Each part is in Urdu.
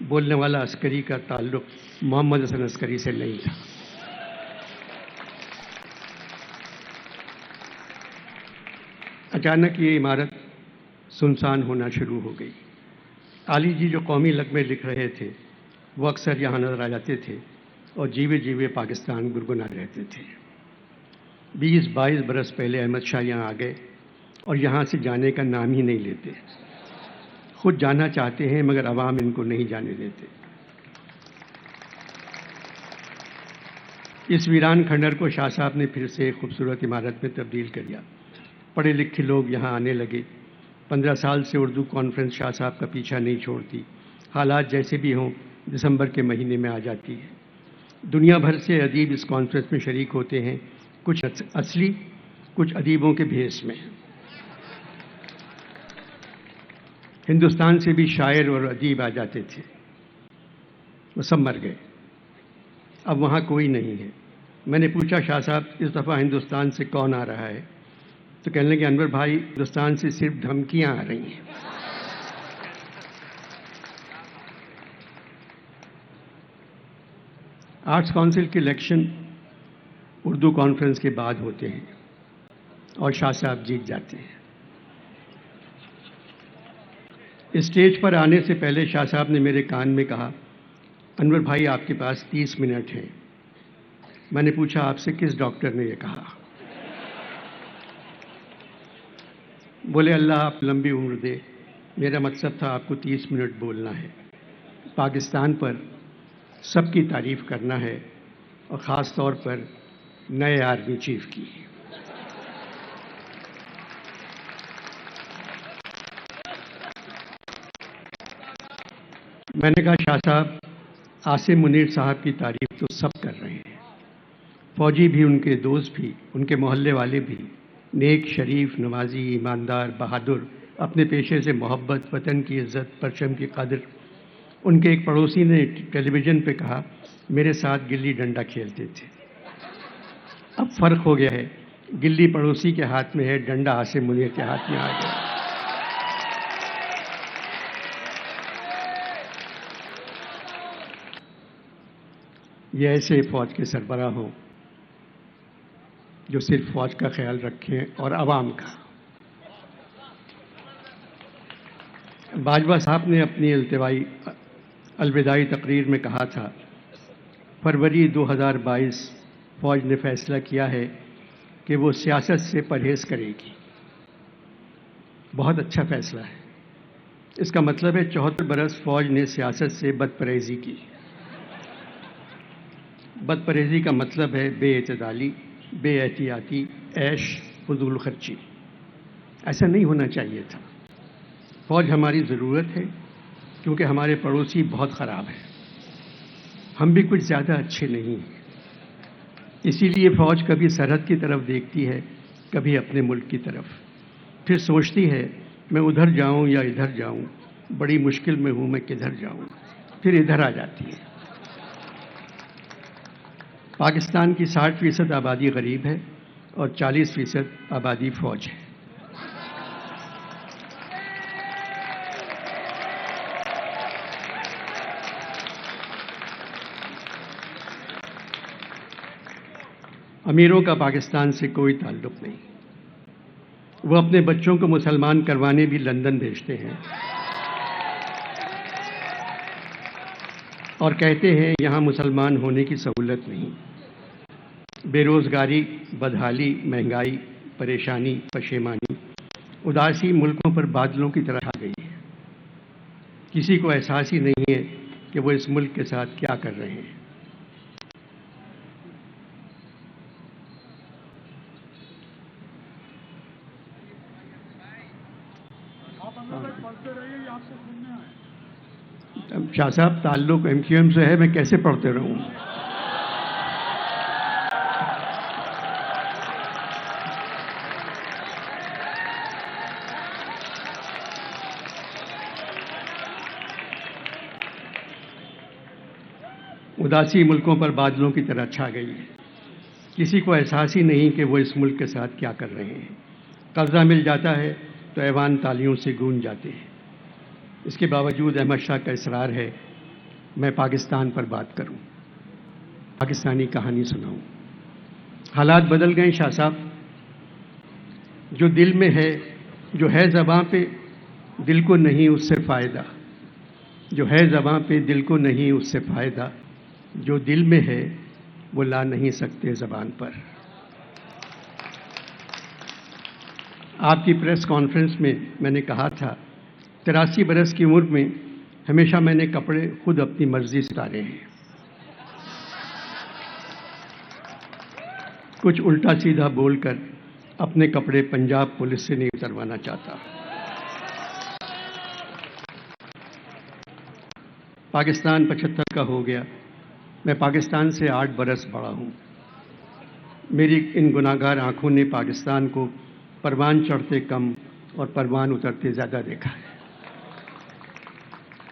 بولنے والا عسکری کا تعلق محمد حسن عسکری سے نہیں تھا۔ اچانک یہ عمارت سنسان ہونا شروع ہو گئی۔ علی جی جو قومی لغمے لکھ رہے تھے وہ اکثر یہاں نظر آ جاتے تھے اور جیوے جیوے پاکستان گنگنا رہتے تھے۔ 20-22 برس پہلے احمد شاہ یہاں آ گئے اور یہاں سے جانے کا نام ہی نہیں لیتے۔ خود جانا چاہتے ہیں مگر عوام ان کو نہیں جانے دیتے۔ اس ویران کھنڈر کو شاہ صاحب نے پھر سے ایک خوبصورت عمارت میں تبدیل کر دیا۔ پڑھے لکھے لوگ یہاں آنے لگے۔ 15 سال سے اردو کانفرنس شاہ صاحب کا پیچھا نہیں چھوڑتی۔ حالات جیسے بھی ہوں دسمبر کے مہینے میں آ جاتی ہے۔ دنیا بھر سے ادیب اس کانفرنس میں شریک ہوتے ہیں، کچھ اصلی، کچھ ادیبوں کے بھیس میں۔ ہندوستان سے بھی شاعر اور ادیب آ جاتے تھے، وہ سب مر گئے، اب وہاں کوئی نہیں ہے۔ میں نے پوچھا شاہ صاحب اس دفعہ ہندوستان سے کون آ رہا ہے؟ تو کہنے لگے انور بھائی ہندوستان سے صرف دھمکیاں آ رہی ہیں۔ آرٹس کونسل کے الیکشن اردو کانفرنس کے بعد ہوتے ہیں اور شاہ صاحب جیت جاتے ہیں۔ اسٹیج پر آنے سے پہلے شاہ صاحب نے میرے کان میں کہا انور بھائی آپ کے پاس 30 منٹ ہیں۔ میں نے پوچھا آپ سے کس ڈاکٹر نے یہ کہا؟ بولے اللہ آپ لمبی عمر دے، میرا مقصد تھا آپ کو 30 منٹ بولنا ہے، پاکستان پر سب کی تعریف کرنا ہے اور خاص طور پر نئے آرمی چیف کی۔ میں نے کہا شاہ صاحب عاصم منیر صاحب کی تعریف تو سب کر رہے ہیں، فوجی بھی، ان کے دوست بھی، ان کے محلے والے بھی، نیک، شریف، نمازی، ایماندار، بہادر، اپنے پیشے سے محبت، وطن کی عزت، پرچم کی قدر۔ ان کے ایک پڑوسی نے ٹیلی ویژن پہ کہا میرے ساتھ گلی ڈنڈا کھیلتے تھے۔ اب فرق ہو گیا ہے، گلی پڑوسی کے ہاتھ میں ہے، ڈنڈا عاصم منیر کے ہاتھ میں آ گیا۔ یہ ایسے فوج کے سربراہ ہوں جو صرف فوج کا خیال رکھیں اور عوام کا۔ باجوہ صاحب نے اپنی الوداعی تقریر میں کہا تھا فروری 2022 فوج نے فیصلہ کیا ہے کہ وہ سیاست سے پرہیز کرے گی۔ بہت اچھا فیصلہ ہے۔ اس کا مطلب ہے 74 برس فوج نے سیاست سے بدپرہیزی کی۔ بدپرہیزی کا مطلب ہے بے اعتدالی، بے احتیاطی، عیش، فضول خرچی۔ ایسا نہیں ہونا چاہیے تھا۔ فوج ہماری ضرورت ہے کیونکہ ہمارے پڑوسی بہت خراب ہیں، ہم بھی کچھ زیادہ اچھے نہیں ہیں۔ اسی لیے فوج کبھی سرحد کی طرف دیکھتی ہے، کبھی اپنے ملک کی طرف، پھر سوچتی ہے میں ادھر جاؤں یا ادھر جاؤں، بڑی مشکل میں ہوں، میں کدھر جاؤں، پھر ادھر آ جاتی ہے۔ پاکستان کی 60% آبادی غریب ہے اور 40% آبادی فوج ہے۔ امیروں کا پاکستان سے کوئی تعلق نہیں، وہ اپنے بچوں کو مسلمان کروانے بھی لندن بھیجتے ہیں اور کہتے ہیں یہاں مسلمان ہونے کی سہولت نہیں۔ بے روزگاری، بدحالی، مہنگائی، پریشانی، پشیمانی، اداسی ملکوں پر بادلوں کی طرح آ گئی ہے۔ کسی کو احساس ہی نہیں ہے کہ وہ اس ملک کے ساتھ کیا کر رہے ہیں۔ شاہ صاحب تعلق MQM سے ہے، میں کیسے پڑھتے رہوں؟ اداسی ملکوں پر بادلوں کی طرح چھا گئی ہے۔ کسی کو احساس ہی نہیں کہ وہ اس ملک کے ساتھ کیا کر رہے ہیں۔ قرضہ مل جاتا ہے تو ایوان تالیوں سے گونج جاتے ہیں۔ اس کے باوجود احمد شاہ کا اصرار ہے میں پاکستان پر بات کروں، پاکستانی کہانی سناؤں۔ حالات بدل گئے شاہ صاحب، جو دل میں ہے، جو ہے زباں پہ، دل کو نہیں اس سے فائدہ، جو ہے زباں پہ دل کو نہیں اس سے فائدہ، جو دل میں ہے وہ لا نہیں سکتے زبان پر۔ آپ کی پریس کانفرنس میں نے کہا تھا 83 برس کی عمر میں ہمیشہ میں نے کپڑے خود اپنی مرضی سے اتارے ہیں، کچھ الٹا سیدھا بول کر اپنے کپڑے پنجاب پولیس سے نہیں اتروانا چاہتا۔ پاکستان 75 کا ہو گیا، میں پاکستان سے 8 برس بڑا ہوں۔ میری ان گناہگار آنکھوں نے پاکستان کو پروان چڑھتے کم اور پروان اترتے زیادہ دیکھا ہے۔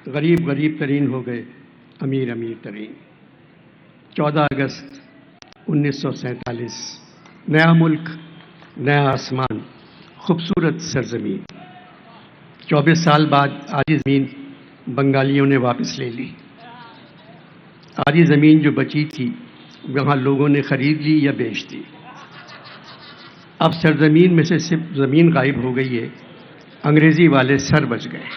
غریب غریب ترین ہو گئے، امیر امیر ترین۔ 14 اگست 1947، نیا ملک، نیا آسمان، خوبصورت سرزمین۔ 24 سال بعد آدھی زمین بنگالیوں نے واپس لے لی۔ آدھی زمین جو بچی تھی وہاں لوگوں نے خرید لی یا بیچ دی۔ اب سرزمین میں سے صرف زمین غائب ہو گئی ہے، انگریزی والے سر بچ گئے۔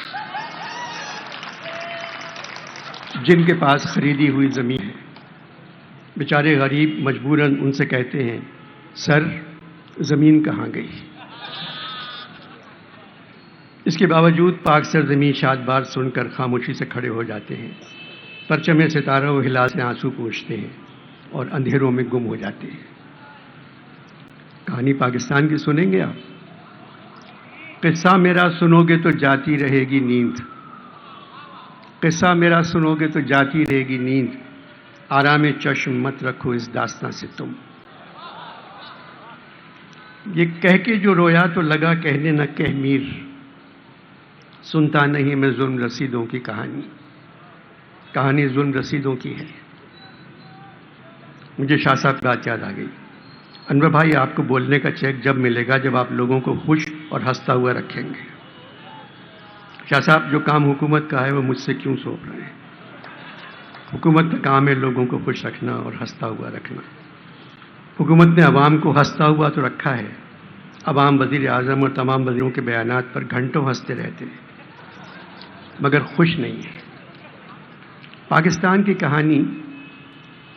جن کے پاس خریدی ہوئی زمین ہے بیچارے غریب مجبوراً ان سے کہتے ہیں سر زمین کہاں گئی؟ اس کے باوجود پاک سرزمین شاد بار سن کر خاموشی سے کھڑے ہو جاتے ہیں، پرچم ستارہ و ہلال سے آنسو پوچھتے ہیں اور اندھیروں میں گم ہو جاتے ہیں۔ کہانی پاکستان کی سنیں گے آپ؟ قصہ میرا سنو گے تو جاتی رہے گی نیند، قصہ میرا سنو گے تو جاتی رہے گی نیند، آرام چشم مت رکھو اس داستان سے تم۔ یہ کہہ کے جو رویا تو لگا کہنے نہ کہہ میر، سنتا نہیں میں ظلم رسیدوں کی کہانی، کہانی ظلم رسیدوں کی ہے۔ مجھے شاہ صاحب کی بات یاد آ گئی۔ انور بھائی، آپ کو بولنے کا چیک جب ملے گا جب آپ لوگوں کو خوش اور ہنستا ہوا رکھیں گے۔ شاہ صاحب، جو کام حکومت کا ہے وہ مجھ سے کیوں سونپ رہے ہیں؟ حکومت کا کام ہے لوگوں کو خوش رکھنا اور ہنستا ہوا رکھنا۔ حکومت نے عوام کو ہنستا ہوا تو رکھا ہے، عوام وزیر اعظم اور تمام وزیروں کے بیانات پر گھنٹوں ہنستے رہتے ہیں مگر خوش نہیں ہے۔ پاکستان کی کہانی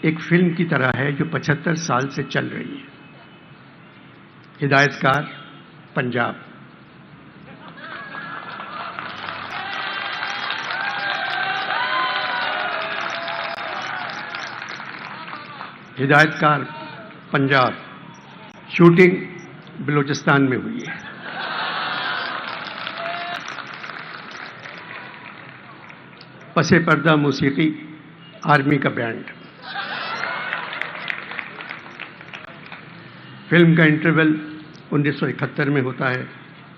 ایک فلم کی طرح ہے جو 75 سال سے چل رہی ہے۔ ہدایت کار پنجاب۔ ہدایت کار پنجاب، شوٹنگ بلوچستان میں ہوئی ہے۔ پس پردہ موسیقی، آرمی کا بینڈ۔ فلم کا انٹرول 1971 میں ہوتا ہے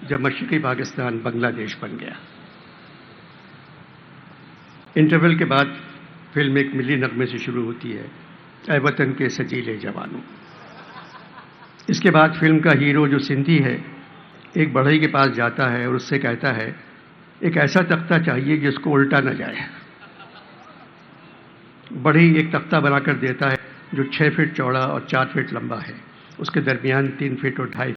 جب مشرقی پاکستان بنگلہ دیش بن گیا۔ انٹرول کے بعد فلم ایک ملی نغمے سے شروع ہوتی ہے، اے وطن کے سجیلے جوانوں۔ اس کے بعد فلم کا ہیرو جو سندھی ہے ایک بڑھئی کے پاس جاتا ہے اور اس سے کہتا ہے ایک ایسا تختہ چاہیے جس کو الٹا نہ جائے۔ بڑھئی ایک تختہ بنا کر دیتا ہے جو 6 فٹ چوڑا اور 4 فٹ لمبا ہے، اس کے درمیان 3 فٹ اور 2.5